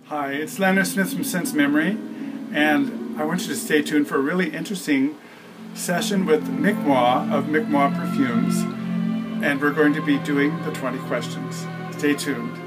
Hi, it's Leonard Smith from Sense Memory, and I want you to stay tuned for a really interesting session with MIKMOI of MIKMOI Perfumes, and we're going to be doing the 20 questions. Stay tuned.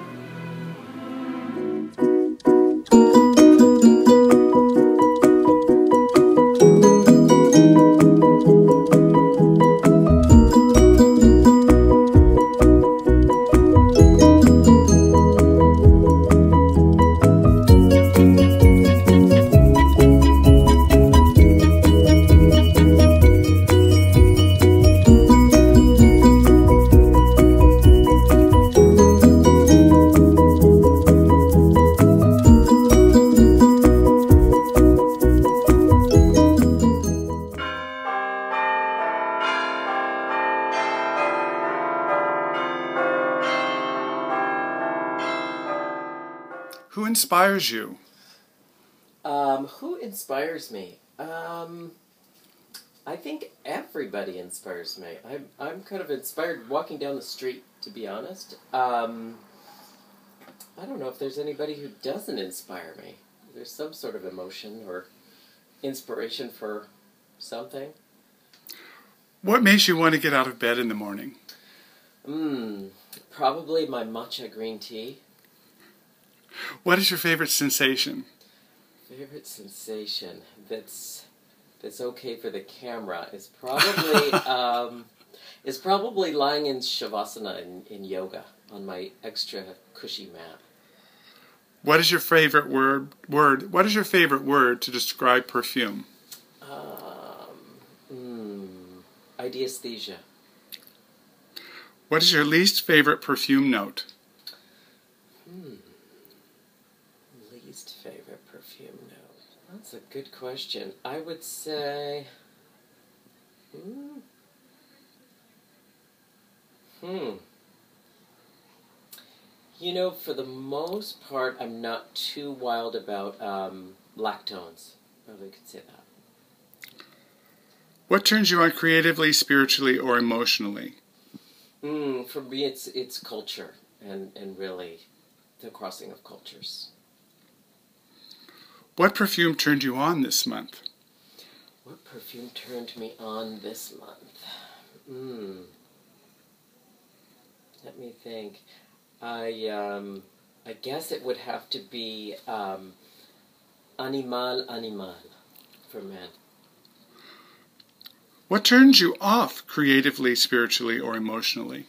Who inspires you? Who inspires me? I think everybody inspires me. I'm kind of inspired walking down the street, to be honest. I don't know if there's anybody who doesn't inspire me. There's some sort of emotion or inspiration for something. What makes you want to get out of bed in the morning? Probably my matcha green tea. What is your favorite sensation? Favorite sensation that's okay for the camera is probably lying in shavasana in yoga on my extra cushy mat. What is your favorite word? What is your favorite word to describe perfume? Ideesthesia. What is your least favorite perfume note? Least favorite perfume note. That's a good question. I would say... You know, for the most part, I'm not too wild about lactones. Probably could say that. What turns you on creatively, spiritually, or emotionally? For me, it's culture and really the crossing of cultures. What perfume turned you on this month? What perfume turned me on this month? Let me think. I guess it would have to be Animal for men. What turns you off creatively, spiritually, or emotionally?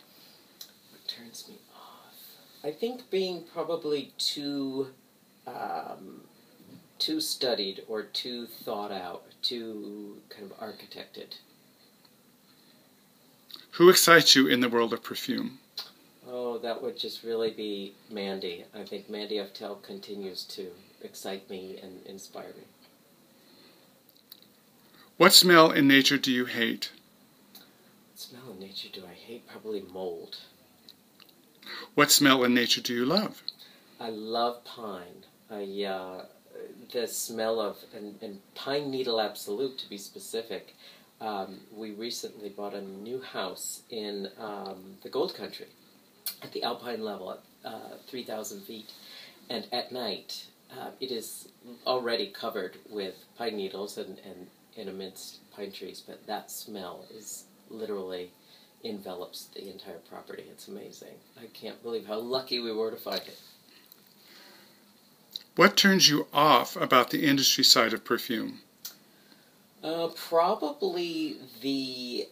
What turns me off? I think being probably too studied or too thought out, too kind of architected. Who excites you in the world of perfume? Oh, that would just really be Mandy. I think Mandy Aftel continues to excite me and inspire me. What smell in nature do you hate? What smell in nature do I hate? Probably mold. What smell in nature do you love? I love pine. The smell of, and pine needle absolute to be specific. We recently bought a new house in the Gold Country at the alpine level at 3,000 feet. And at night, it is already covered with pine needles and amidst pine trees, but that smell is literally envelops the entire property. It's amazing. I can't believe how lucky we were to find it. What turns you off about the industry side of perfume? Probably the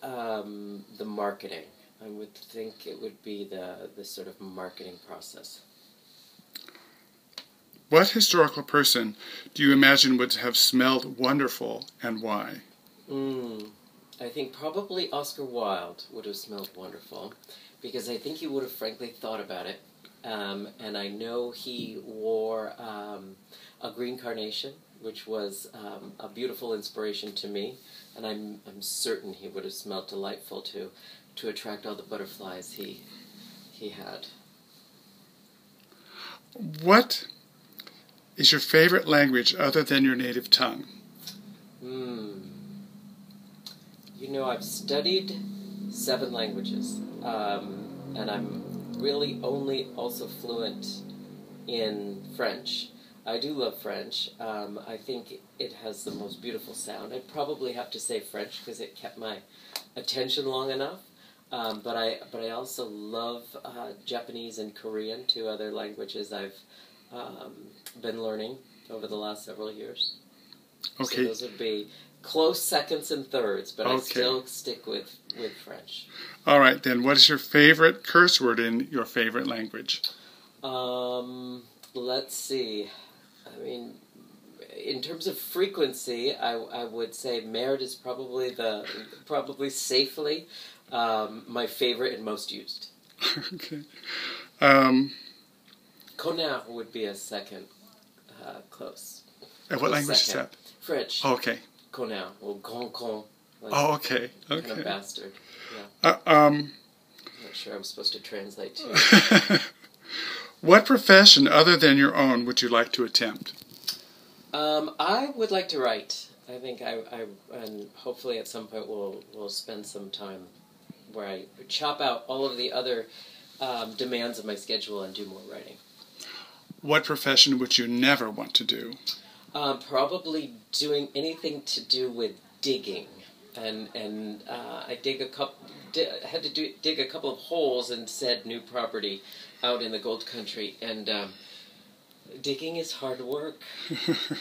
marketing. I would think it would be the sort of marketing process. What historical person do you imagine would have smelled wonderful, and why? I think probably Oscar Wilde would have smelled wonderful, because I think he would have frankly thought about it. And I know he wore a green carnation, which was a beautiful inspiration to me, and I'm certain he would have smelled delightful to attract all the butterflies he had. What is your favorite language other than your native tongue? You know, I've studied 7 languages, and I'm really only also fluent in French. I do love French. I think it has the most beautiful sound. I'd probably have to say French because it kept my attention long enough. But I also love Japanese and Korean, two other languages I've been learning over the last several years. Okay. So those would be close seconds and thirds, but I Okay. still stick with French. All right, then. What is your favorite curse word in your favorite language? Let's see. I mean, in terms of frequency, I would say merde is probably safely my favorite and most used. Okay. Connard would be a second close. And what language is that? French. Okay. Connard or grand con. Like Oh, okay. kind of Okay. bastard. Yeah. I'm not sure I'm supposed to translate to you. What profession other than your own would you like to attempt? I would like to write. I think and hopefully at some point we'll spend some time where I chop out all of the other demands of my schedule and do more writing. What profession would you never want to do? Probably doing anything to do with digging, and I had to dig a couple of holes in said new property out in the gold country, and digging is hard work.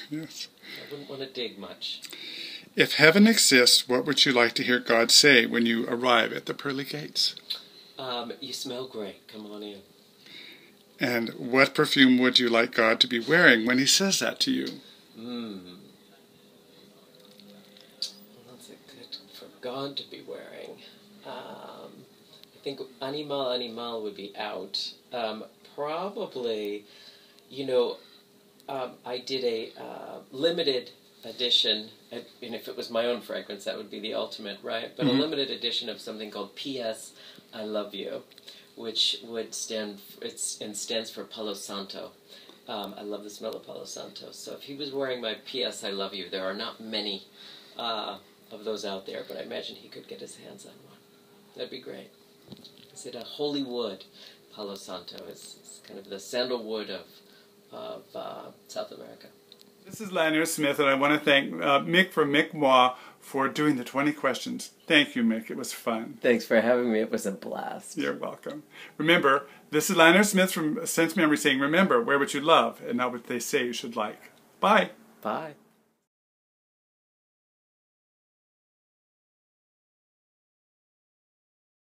Yes. I wouldn't want to dig much. If heaven exists, what would you like to hear God say when you arrive at the pearly gates? You smell great. Come on in. And what perfume would you like God to be wearing when he says that to you? That's a good for God to be wearing. I think Animal would be out. Probably, I did a limited edition, and if it was my own fragrance, that would be the ultimate, right? But a limited edition of something called P.S. I Love You, which stands for Palo Santo. I love the smell of Palo Santo. So if he was wearing my P.S. I Love You, there are not many of those out there, but I imagine he could get his hands on one. That'd be great. Is it a holy wood? Palo Santo is kind of the sandalwood of South America. This is Lanier Smith, and I want to thank Mik from MIKMOI for doing the 20 questions. Thank you, Mik. It was fun. Thanks for having me. It was a blast. You're welcome. Remember, this is Lanier Smith from Sense Memory saying, remember, wear what you love and not what they say you should like. Bye. Bye.